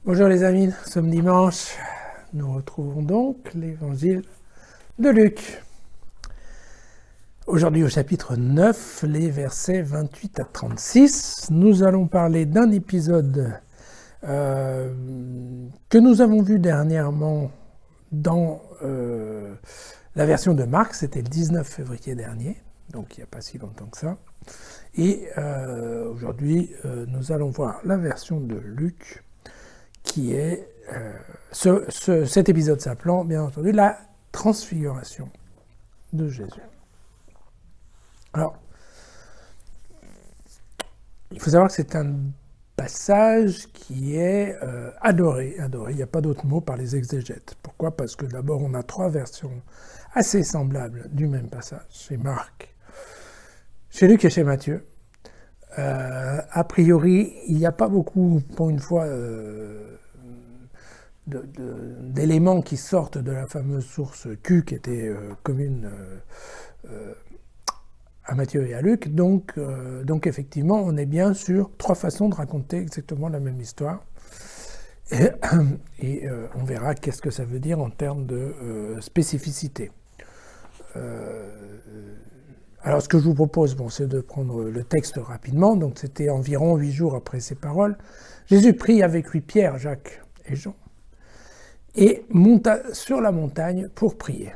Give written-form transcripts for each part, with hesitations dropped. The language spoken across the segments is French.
Bonjour les amis, nous sommes dimanche, nous retrouvons donc l'évangile de Luc. Aujourd'hui au chapitre 9, les versets 28 à 36, nous allons parler d'un épisode que nous avons vu dernièrement dans la version de Marc, c'était le 19 février dernier, donc il n'y a pas si longtemps que ça. Et aujourd'hui, nous allons voir la version de Luc, qui est cet épisode s'appelant, bien entendu, la transfiguration de Jésus. Alors, il faut savoir que c'est un passage qui est adoré. Il n'y a pas d'autre mot par les exégètes. Pourquoi? Parce que d'abord, on a trois versions assez semblables du même passage, chez Marc, chez Luc et chez Matthieu. A priori, il n'y a pas beaucoup, pour une fois, d'éléments qui sortent de la fameuse source Q qui était commune à Matthieu et à Luc. Donc effectivement, on est bien sur trois façons de raconter exactement la même histoire. Et on verra qu'est-ce que ça veut dire en termes de spécificité. Alors ce que je vous propose, c'est de prendre le texte rapidement. Donc c'était environ 8 jours après ces paroles. Jésus prit avec lui Pierre, Jacques et Jean et monta sur la montagne pour prier.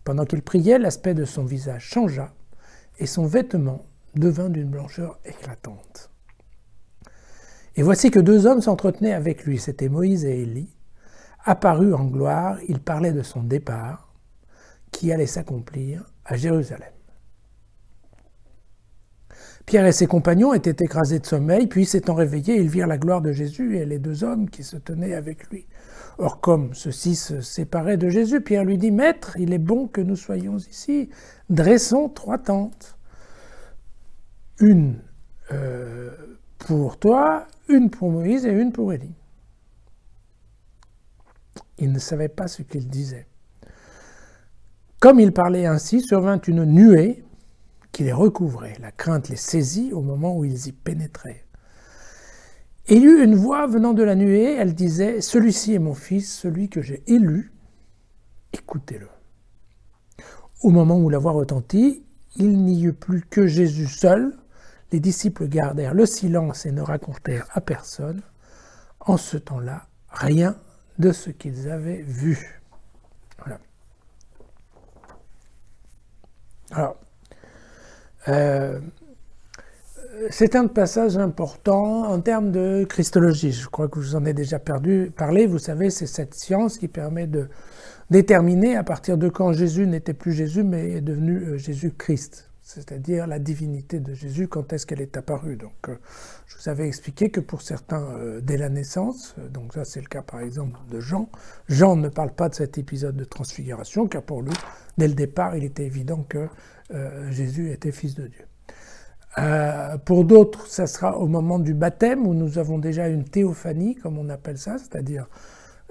Pendant qu'il priait, l'aspect de son visage changea et son vêtement devint d'une blancheur éclatante. Et voici que deux hommes s'entretenaient avec lui, c'étaient Moïse et Élie. Apparus en gloire, ils parlaient de son départ qui allait s'accomplir à Jérusalem. Pierre et ses compagnons étaient écrasés de sommeil, puis s'étant réveillés, ils virent la gloire de Jésus et les deux hommes qui se tenaient avec lui. Or, comme ceux-ci se séparaient de Jésus, Pierre lui dit « Maître, il est bon que nous soyons ici. Dressons 3 tentes. Une pour toi, une pour Moïse et une pour Élie. » Il ne savait pas ce qu'il disait. Comme il parlait ainsi, survint une nuée qui les recouvrait. La crainte les saisit au moment où ils y pénétraient. Et il y eut une voix venant de la nuée, elle disait « Celui-ci est mon fils, celui que j'ai élu, écoutez-le. » Au moment où la voix retentit, il n'y eut plus que Jésus seul. Les disciples gardèrent le silence et ne racontèrent à personne, en ce temps-là, rien de ce qu'ils avaient vu. Voilà. Alors, c'est un passage important en termes de christologie. Je crois que je vous en ai déjà parlé. Vous savez, c'est cette science qui permet de déterminer à partir de quand Jésus n'était plus Jésus, mais est devenu Jésus-Christ. C'est-à-dire la divinité de Jésus, quand est-ce qu'elle est apparue. Donc, je vous avais expliqué que pour certains, dès la naissance, donc ça c'est le cas par exemple de Jean, Jean ne parle pas de cet épisode de transfiguration, car pour lui, dès le départ, il était évident que Jésus était fils de Dieu. Pour d'autres, ça sera au moment du baptême, où nous avons déjà une théophanie, comme on appelle ça, c'est-à-dire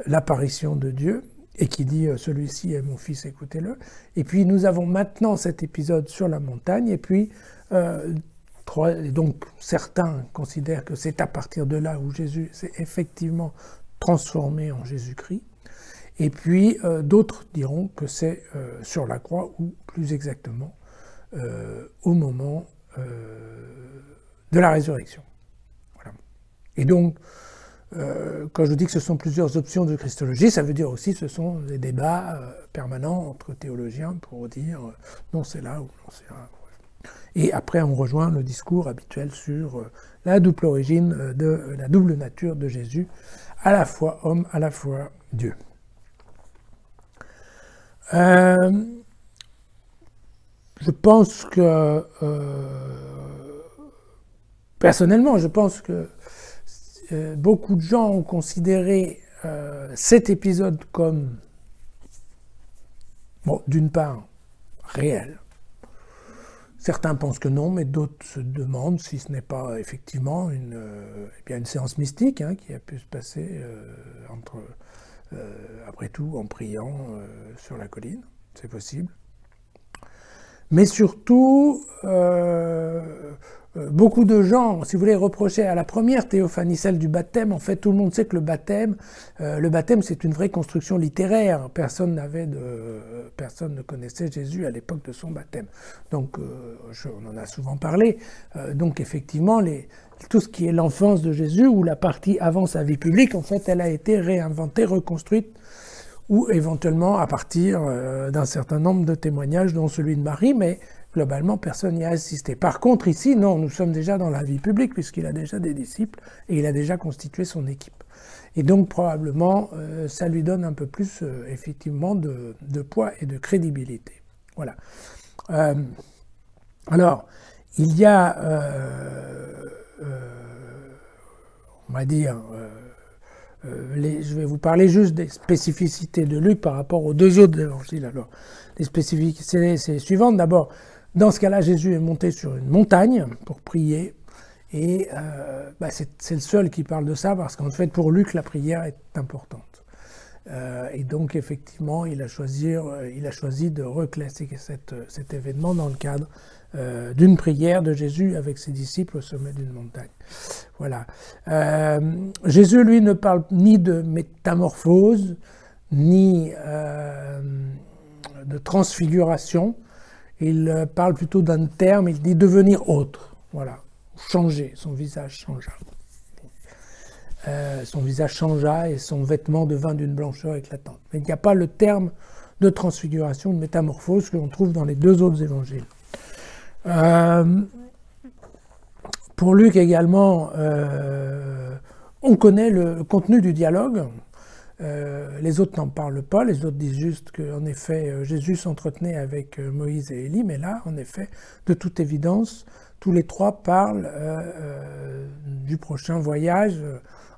l'apparition de Dieu, et qui dit « Celui-ci est mon fils, écoutez-le ». Et puis nous avons maintenant cet épisode sur la montagne, et puis donc certains considèrent que c'est à partir de là où Jésus s'est effectivement transformé en Jésus-Christ, et puis d'autres diront que c'est sur la croix, ou plus exactement au moment de la résurrection. Voilà. Et donc, quand je dis que ce sont plusieurs options de christologie, ça veut dire aussi que ce sont des débats permanents entre théologiens pour dire non c'est là ou non c'est là. Et après on rejoint le discours habituel sur la double origine, de la double nature de Jésus, à la fois homme, à la fois Dieu. Je pense que, personnellement, je pense que beaucoup de gens ont considéré cet épisode comme, bon, d'une part, réel. Certains pensent que non, mais d'autres se demandent si ce n'est pas effectivement une séance mystique qui a pu se passer après tout en priant sur la colline. C'est possible. Mais surtout, beaucoup de gens, si vous voulez, reprochaient à la première théophanie, celle du baptême. En fait, tout le monde sait que le baptême, c'est une vraie construction littéraire. Personne ne connaissait Jésus à l'époque de son baptême. Donc, on en a souvent parlé. Donc, effectivement, tout ce qui est l'enfance de Jésus, ou la partie avant sa vie publique, en fait, elle a été réinventée, reconstruite, ou éventuellement à partir d'un certain nombre de témoignages, dont celui de Marie, mais globalement, personne n'y a assisté. Par contre, ici, non, nous sommes déjà dans la vie publique, puisqu'il a déjà des disciples, et il a déjà constitué son équipe. Et donc, probablement, ça lui donne un peu plus, effectivement, de poids et de crédibilité. Voilà. Alors, il y a, on va dire, je vais vous parler juste des spécificités de Luc par rapport aux deux autres évangiles. Alors, les spécificités, c'est les suivantes. D'abord, dans ce cas-là, Jésus est monté sur une montagne pour prier. Et c'est le seul qui parle de ça, parce qu'en fait, pour Luc, la prière est importante. Et donc, effectivement, il a choisi de reclasser cet événement dans le cadre d'une prière de Jésus avec ses disciples au sommet d'une montagne. Voilà. Jésus, lui, ne parle ni de métamorphose, ni de transfiguration. Il parle plutôt d'un terme, il dit devenir autre. Voilà. Changer, son visage changea. Son visage changea et son vêtement devint d'une blancheur éclatante. Mais il n'y a pas le terme de transfiguration, de métamorphose que l'on trouve dans les deux autres évangiles. Pour Luc également, on connaît le contenu du dialogue. Les autres n'en parlent pas, les autres disent juste qu'en effet Jésus s'entretenait avec Moïse et Élie, mais là, en effet, de toute évidence, tous les trois parlent du prochain voyage,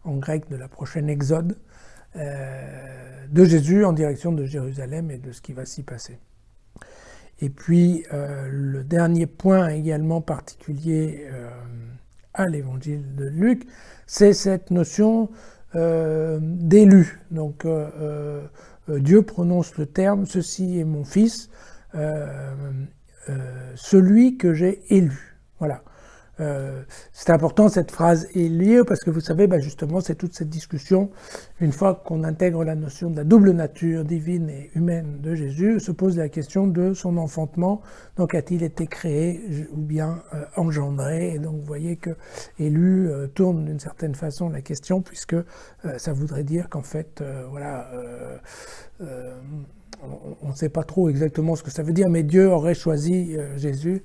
en grec de la prochaine exode, de Jésus en direction de Jérusalem et de ce qui va s'y passer. Et puis, le dernier point également particulier à l'évangile de Luc, c'est cette notion d'élu. Donc, Dieu prononce le terme « Ceci est mon fils, celui que j'ai élu ». Voilà. C'est important cette phrase élu, parce que vous savez, justement, c'est toute cette discussion, une fois qu'on intègre la notion de la double nature divine et humaine de Jésus, se pose la question de son enfantement. Donc, a-t-il été créé ou bien engendré? Et donc, vous voyez que élu tourne d'une certaine façon la question, puisque ça voudrait dire qu'en fait, on ne sait pas trop exactement ce que ça veut dire, mais Dieu aurait choisi Jésus,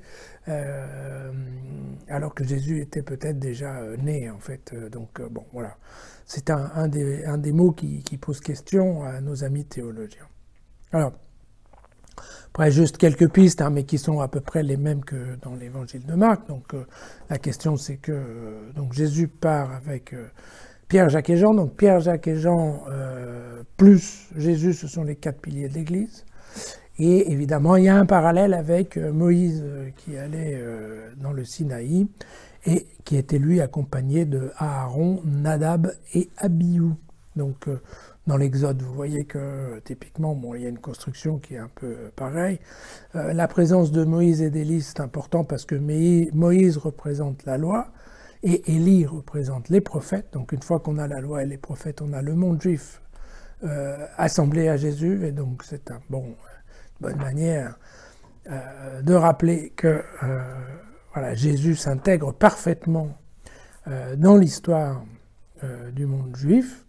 alors que Jésus était peut-être déjà né, en fait. Bon, voilà. C'est un des mots qui pose question à nos amis théologiens. Alors, après, juste quelques pistes, mais qui sont à peu près les mêmes que dans l'évangile de Marc. Donc, la question, c'est que Jésus part avec Pierre, Jacques et Jean. Donc, Pierre, Jacques et Jean, plus Jésus, ce sont les 4 piliers de l'Église. Et évidemment, il y a un parallèle avec Moïse qui allait dans le Sinaï et qui était lui accompagné de Aaron, Nadab et Abihu. Donc, dans l'Exode, vous voyez que typiquement, il y a une construction qui est un peu pareille. La présence de Moïse et d'Élie, c'est important parce que Moïse représente la loi et Élie représente les prophètes. Donc, une fois qu'on a la loi et les prophètes, on a le monde juif assemblé à Jésus. Et donc, c'est une bonne manière de rappeler que Jésus s'intègre parfaitement dans l'histoire du monde juif.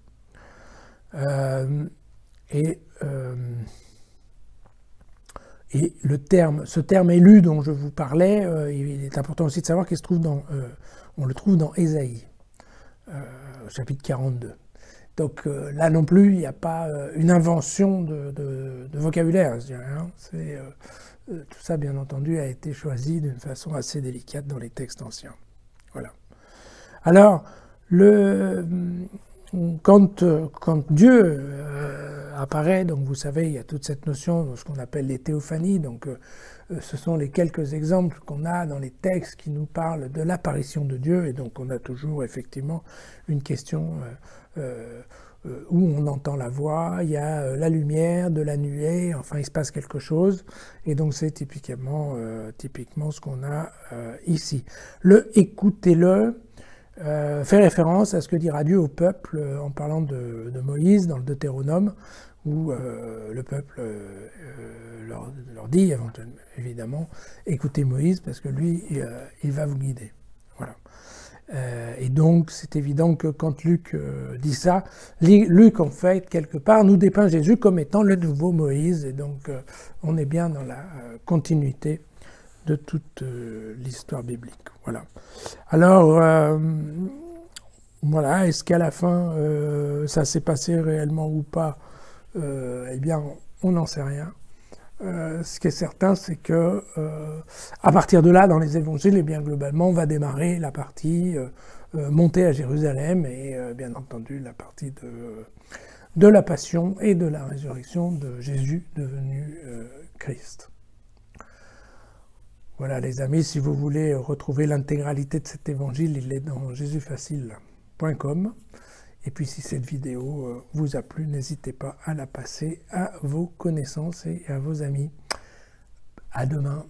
Et ce terme élu dont je vous parlais, il est important aussi de savoir qu'il se trouve on le trouve dans Ésaïe, au chapitre 42. Donc là non plus, il n'y a pas une invention de vocabulaire, je dirais. Tout ça, bien entendu, a été choisi d'une façon assez délicate dans les textes anciens. Voilà. Alors, quand Dieu apparaît, donc vous savez, il y a toute cette notion de ce qu'on appelle les théophanies. Donc, ce sont les quelques exemples qu'on a dans les textes qui nous parlent de l'apparition de Dieu. Et donc, on a toujours effectivement une question où on entend la voix, il y a la lumière, de la nuée, enfin il se passe quelque chose, et donc c'est typiquement ce qu'on a ici. Le « écoutez-le » fait référence à ce que dira Dieu au peuple en parlant de Moïse dans le Deutéronome, où le peuple leur dit évidemment « écoutez Moïse parce que lui, il va vous guider ». Voilà. Et donc, c'est évident que quand Luc dit ça, Luc, en fait, quelque part, nous dépeint Jésus comme étant le nouveau Moïse. Et donc, on est bien dans la continuité de toute l'histoire biblique. Voilà. Alors, voilà, est-ce qu'à la fin, ça s'est passé réellement ou pas? Eh bien, on n'en sait rien. Ce qui est certain, c'est que à partir de là, dans les évangiles, eh bien, globalement, on va démarrer la partie montée à Jérusalem et bien entendu la partie de la passion et de la résurrection de Jésus devenu Christ. Voilà les amis, si vous voulez retrouver l'intégralité de cet évangile, il est dans jesusfacile.com. Et puis si cette vidéo vous a plu, n'hésitez pas à la passer à vos connaissances et à vos amis. À demain.